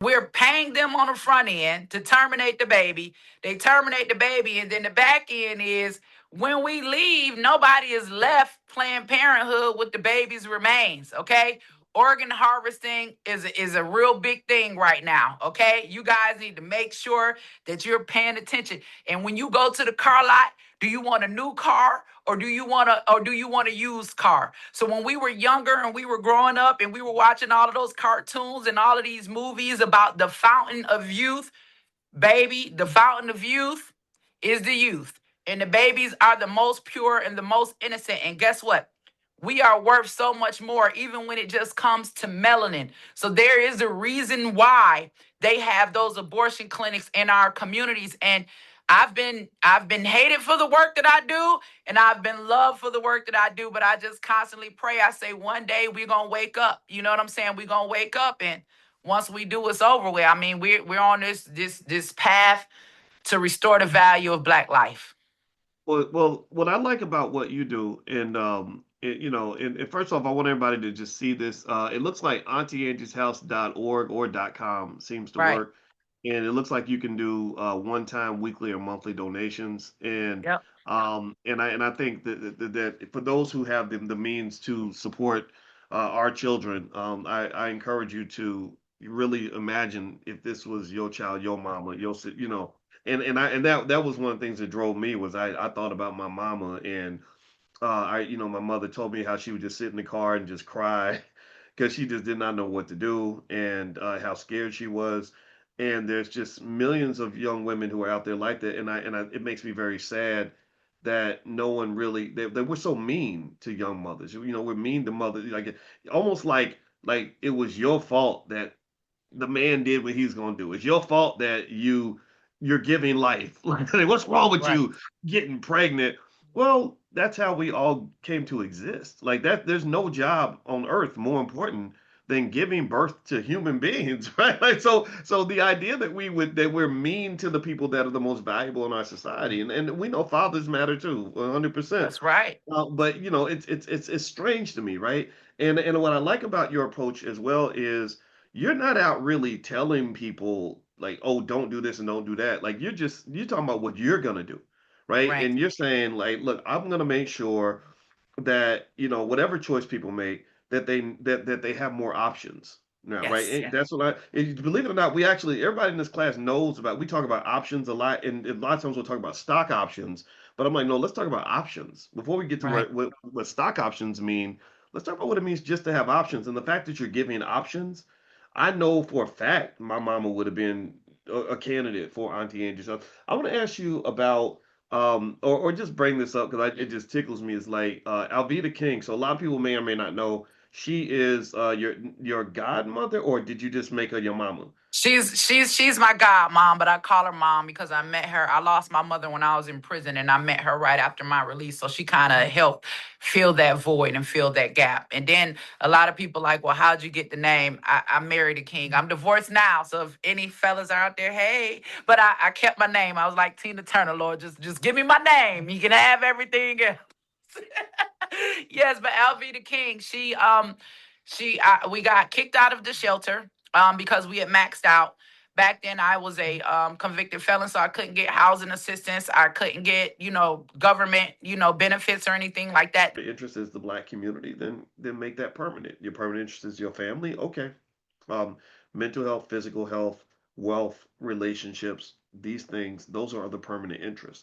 We're paying them on the front end to terminate the baby. They terminate the baby, and then the back end is when we leave, nobody is left Planned Parenthood with the baby's remains. Okay. Organ harvesting is a real big thing right now. Okay. You guys need to make sure that you're paying attention. And when you go to the car lot, do you want a new car or do you want a used car? So when we were younger and we were growing up and we were watching all of those cartoons and all of these movies about the fountain of youth, baby, the fountain of youth is the youth. And the babies are the most pure and the most innocent. And guess what? We are worth so much more, even when it just comes to melanin. So there is a reason why they have those abortion clinics in our communities. And I've been hated for the work that I do, and I've been loved for the work that I do. But I just constantly pray. I say one day we're gonna wake up. You know what I'm saying? We're gonna wake up, and once we do, it's over with. I mean, we're on this path to restore the value of Black life. Well, what I like about what you do, and and first off, I want everybody to just see this. It looks like auntyangie'shouse.org or .com seems to Right. work, and it looks like you can do one-time, weekly, or monthly donations. Yep. And I think that for those who have the means to support our children, I encourage you to really imagine if this was your child, your mama, and that was one of the things that drove me was I thought about my mama and my mother told me how she would just sit in the car and just cry because she just did not know what to do and how scared she was. And there's just millions of young women who are out there like that, and it makes me very sad that no one really that we're so mean to young mothers. We're mean to mothers, like almost like it was your fault that the man did what he's gonna do. It's your fault that you're giving life. Like, what's wrong with Right. you getting pregnant? Well, that's how we all came to exist. Like that, there's no job on earth more important than giving birth to human beings, right? Like so the idea that we're mean to the people that are the most valuable in our society, and we know fathers matter too, 100%. That's right. But it's strange to me, right? And what I like about your approach as well is you're not out really telling people like, oh, don't do this and don't do that. Like you're talking about what you're gonna do, right? Right. And you're saying like, look, I'm gonna make sure that whatever choice people make, that they have more options now, right? Yes. That's what believe it or not, we actually everybody in this class knows about. We talk about options a lot, and a lot of times we'll talk about stock options. But I'm like, no, let's talk about options before we get to Right. what stock options mean. Let's talk about what it means just to have options, and the fact that you're giving options. I know for a fact my mama would have been a candidate for Auntie Angie. So I want to ask you about or just bring this up because it just tickles me. Is like Alveda King. So a lot of people may or may not know she is your godmother, or did you just make her your mama? She's my god mom, but I call her mom because I met her. I lost my mother when I was in prison, and I met her right after my release. So she kind of helped fill that void and fill that gap. And then a lot of people like, well, how'd you get the name? I married a king. I'm divorced now, so if any fellas are out there, hey. But I kept my name. I was like Tina Turner, Lord, just give me my name. You can have everything else. Yes, but Alveda King, we got kicked out of the shelter because we had maxed out. Back then, I was a convicted felon, so I couldn't get housing assistance. I couldn't get, government, benefits or anything like that. Interest is the black community, then make that permanent. Your permanent interest is your family. Okay. Um, Mental health, physical health, wealth, relationships, these things, those are the permanent interests.